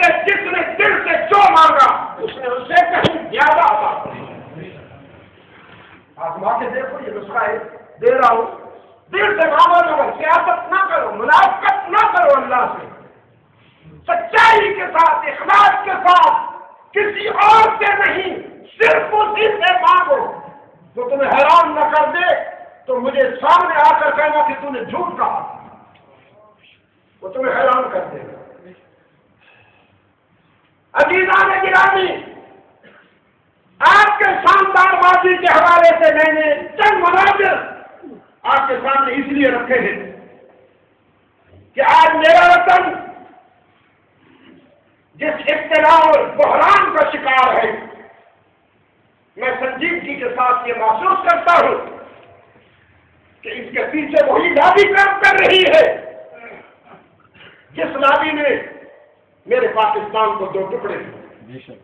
کہ جس نے دل سے جو مانگا اس نے اس سے کہیں زیادہ عطا کیا۔ آزما کے دیکھو، یہ نسخہ دے رہا ہوں، دل سے مانگو، مگر سیاست نہ کرو، منافقت نہ کرو اللہ سے، سچائی کے ساتھ، اخلاص کے ساتھ، کسی اور سے نہیں، صرف اسی سے مانگو۔ تو تمہیں حیران نہ کر دے تو مجھے سامنے آ کر کہنا کہ تم نے جھوٹ کہا، وہ تمہیں حیران کر دے گا۔ عزیزان گرامی، آپ کے شاندار ماضی کے حوالے سے میں نے چند مناظر آپ کے سامنے اس لیے رکھے ہیں کہ آج میرا وطن جس ابتلا اور بحران کا شکار ہے، میں سنجیدگی کے ساتھ یہ محسوس کرتا ہوں کہ اس کے پیچھے وہی لابی کام کر رہی ہے جس لابی نے میرے پاکستان کو دو ٹکڑے دیے۔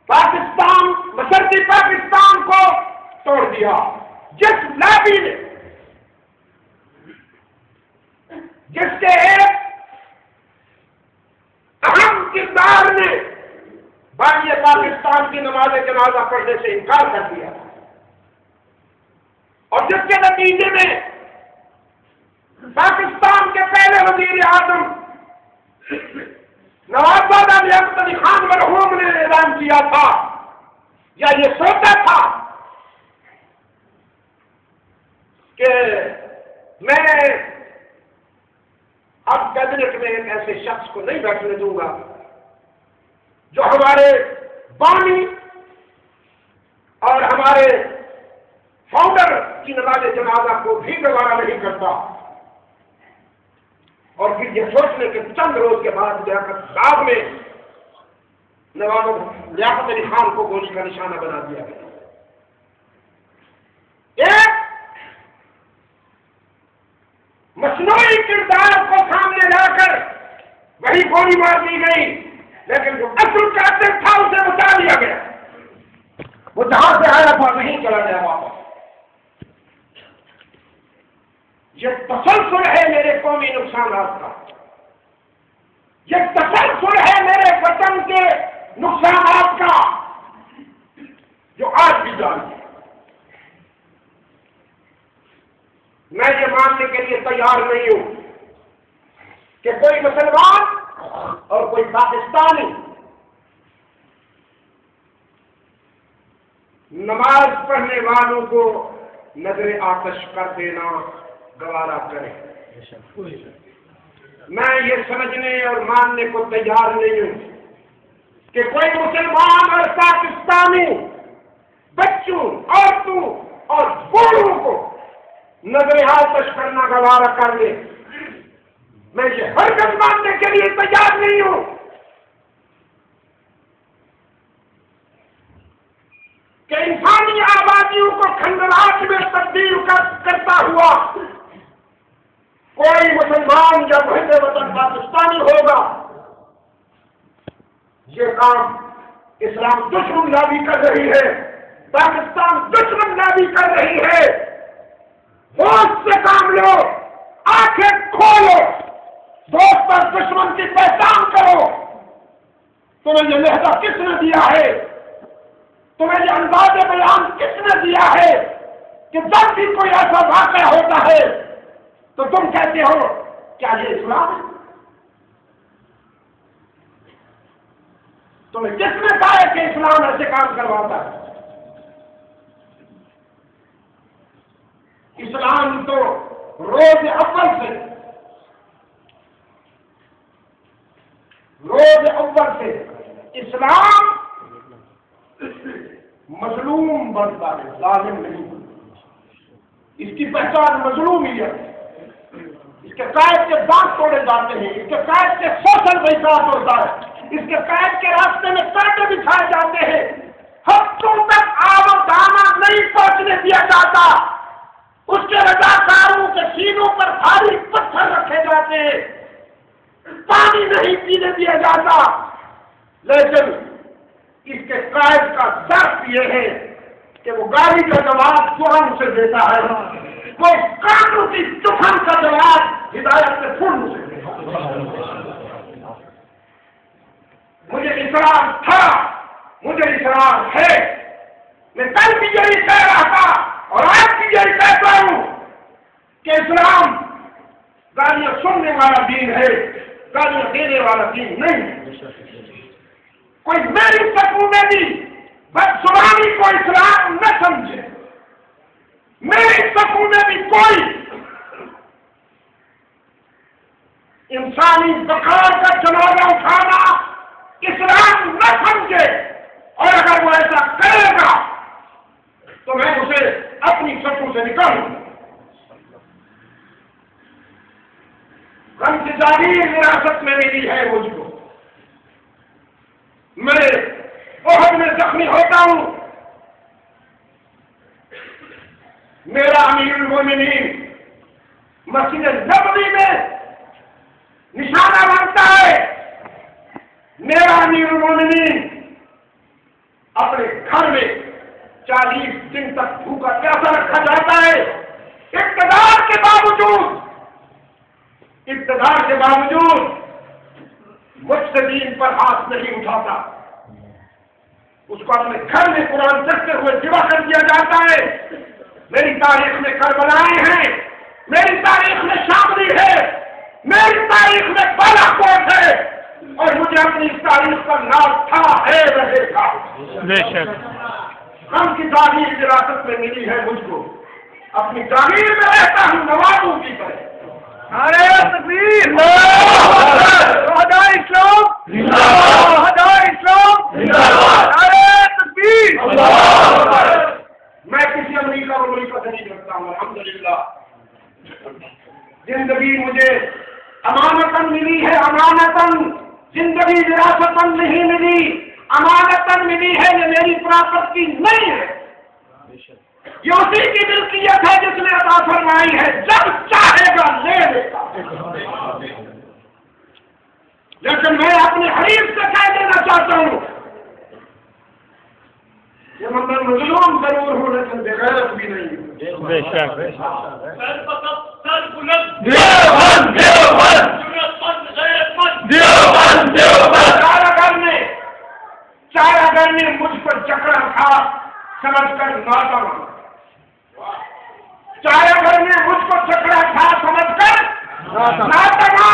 پاکستان، مسرتی پاکستان کو توڑ دیا، جس لابی نے، جس کے ایک اہم کردار نے باقی پاکستان کی نماز جنازہ پڑھنے سے انکار کر دیا، اور جس کے نتیجے میں پاکستان کے پہلے وزیر اعظم نواب علی احمد خان مرحوم نے اعلان کیا تھا، یا یہ سوچا تھا کہ میں اب کیبنٹ میں ایک ایسے شخص کو نہیں بیٹھنے دوں گا جو ہمارے بانی اور ہمارے فاؤنڈر کی نماز جنازہ کو بھی گوارا نہیں کرتا، اور پھر یہ سوچنے کے چند روز کے بعد لیاقت صاحب میں نواب لیاقت علی خان کو گولی کا نشانہ بنا دیا گیا۔ ایک مصنوعی کردار کو سامنے لا کر وہی گولی مار دی گئی، لیکن جو اصل قاتل تھا اسے بچا لیا گیا، وہ جہاں سے آیا تھا نہیں چلا گیا واپس۔ یہ تسلسل ہے میرے قومی نقصانات کا، یہ تسلسل ہے میرے وطن کے نقصانات کا، جو آج بھی جاری ہے۔ میں یہ ماننے کے لیے تیار نہیں ہوں کہ کوئی مسلمان اور کوئی پاکستانی نماز پڑھنے والوں کو نظر آتش کر دینا گوارا کرے۔ میں یہ سمجھنے اور ماننے کو تیار نہیں ہوں کہ کوئی مسلمان اور پاکستانی بچوں، عورتوں اور بوڑھوں کو نظر آتش کرنا گوارا کر لے۔ میں یہ حرکت ماننے کے لیے تیار نہیں ہوں کہ انسانی آبادیوں کو کھنڈرات میں تبدیل کرتا ہوا کوئی مسلمان یا محب وطن پاکستانی ہوگا۔ یہ کام اسلام دشمن لابی کر رہی ہے، پاکستان دشمن لابی کر رہی ہے۔ ہوش سے کام لو، آنکھیں کھولو، دوست اور دشمن کی پہچان کرو۔ تمہیں یہ لہجہ کس نے دیا ہے؟ تمہیں یہ انداز بیان کس نے دیا ہے کہ جب بھی کوئی ایسا واقعہ ہوتا ہے تو تم کہتے ہو کیا یہ اسلام ہے؟ تمہیں کس نے کہا ہے کہ اسلام ایسے کام کرواتا ہے؟ اسلام تو روز اول سے اسلام مظلوم بنتا ہے، ظالم نہیں۔ اس کی پہچان مظلومیت ہے، اس کے قائد کے دانت توڑے جاتے ہیں، اس کے قائد کے سوشل بائیکاٹ ہوتا ہے، اس کے قائد کے راستے میں کانٹے بچھائے جاتے ہیں، ہفتوں تک آب و دانہ نہیں پہنچنے دیا جاتا، اس کے رضاکاروں کے سینوں پر بھاری پتھر رکھے جاتے ہیں، پانی نہیں پینے دیا جاتا۔ لیکن اس کے قائد کا ضرف یہ ہے کہ وہ گاڑی کا جواب قرآن سے دیتا ہے، وہ قانون کی طوفان کا جواب ہدایت کے پھول سے دیتا ہے۔ مجھے اصرار تھا، مجھے اصرار ہے، میں کل بھی یہی کہہ رہا تھا اور آج بھی یہی کہتا ہوں کہ اسلام گالیاں سننے والا دین ہے، گالیاں دینے والا دین نہیں ہے۔ کوئی میری سکوں میں بھی بدزبانی کو اسلام نہ سمجھے، میری سکوں میں بھی کوئی انسانی بقار کا جنازہ اٹھانا اسلام نہ سمجھے، اور اگر وہ ایسا کرے گا تو میں اسے اپنی سکوں سے نکالوں۔ غم کی جاگیر وراثت میں ملی ہے مجھ کو، میں احد میں زخمی ہوتا ہوں، میرا امیر المومنین مسجد نبوی میں نشانہ بنتا ہے، میرا امیر المومنین اپنے گھر میں 40 دن تک بھوکا پیاسا رکھا جاتا ہے، اقتدار کے باوجود مجھ سے دین پر ہاتھ نہیں اٹھاتا، اس کو اپنے گھر میں قرآن پڑھتے ہوئے ذبح کر دیا جاتا ہے۔ میری تاریخ میں کربلائیں ہیں، میری تاریخ میں شاملی ہے، میری تاریخ میں بالاکوٹ ہے، اور مجھے اپنی اس تاریخ پر ناز تھا ہے رہے گا۔ بے شک غم کی تعمیر وراثت میں ملی ہے مجھ کو، اپنی تعمیر میں رہتا ہوں نوازوں کی طرح۔ نعرہ تکبیر، شہدائے اسلام، شہدائے اسلام، نعرہ تکبیر۔ میں کسی امریکہ اور ملک سے نہیں کرتا ہوں، الحمدللہ زندگی مجھے امانتاً ملی ہے، امانتاً زندگی وراثتاً نہیں ملی، امانتاً ملی ہے، یہ میری پراپرٹی نہیں ہے، یہ اسی کی ملکیت ہے جس نے عطا فرمائی ہے، جب چاہے گا لے لے گا۔ لیکن میں اپنے حریف سے کہہ دینا چاہتا ہوں کہ میں مظلوم ضرور ہوں لیکن بغیرت بھی نہیں ہوں۔ بے شک چارہ نے مجھ پر چکرا تھا سمجھ کر ناتما، چارہ نے مجھ کو چکرا تھا سمجھ کر ناتما،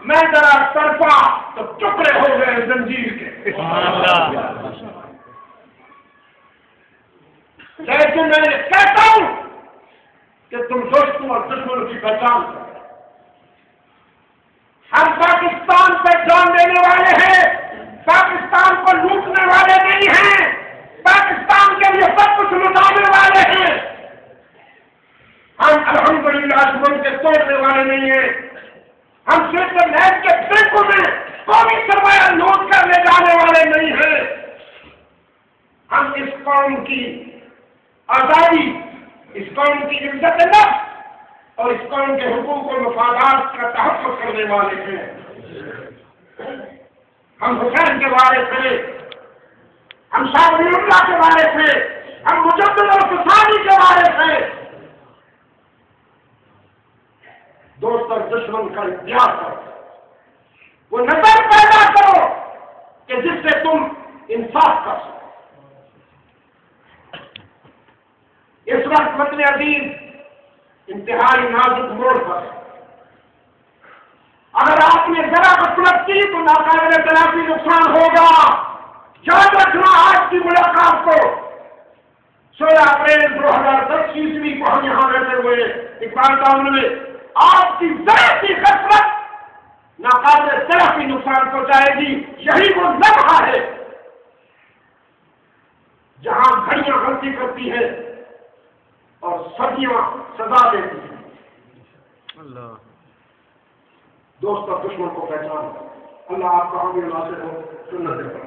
میں ذرا تڑپا تو ٹکڑے ہو گئے زنجیر کے۔ لیکن میں کہتا ہوں کہ تم دوستوں اور دشمنوں کی پہچان کرو۔ ہم پاکستان پہ جان دینے والے ہیں، پاکستان کو لوٹنے والے نہیں ہیں، پاکستان کے لیے سب کچھ لٹانے والے ہیں۔ ہم الحمدللہ دشمن کے توڑنے والے نہیں ہیں، ہم سوئٹزرلینڈ کے بینکوں میں قومی سرمایہ لوٹ کر لے جانے والے نہیں ہیں۔ ہم اس قوم کی آزادی، اس قوم کی عزت نفس اور اس قوم کے حقوق و مفادات کا تحفظ کرنے والے ہیں۔ ہم حسین کے وارث ہیں، ہم شاہ ولی اللہ کے وارث ہیں، ہم مجدد اور فسانی کے وارث ہیں۔ دوست اور دشمن کا اختیار کرو، وہ نظر پیدا کرو کہ جس سے تم انصاف کر سکو۔ اس وقت وطن عزیز انتہائی نازک موڑ پر ہے، اگر آپ نے ذرا غفلت کی تو ناقابل تلافی نقصان ہوگا۔ یاد رکھنا آج کی ملاقات کو 16 اپریل 2010 عیسوی کو ہم یہاں رہتے ہوئے اقبال ٹاؤن میں آپ کی ذرا سی غفلت ناقابل تلافی نقصان پہنچائے گی۔ یہی وہ لمحہ ہے جہاں گھڑیاں غلطی کرتی ہیں اور صدیاں سزا دیتی ہیں۔ اللہ دوست اور دشمن کو پہچان، اللہ آپ کا حامی ناصر ہو، سنت ہے۔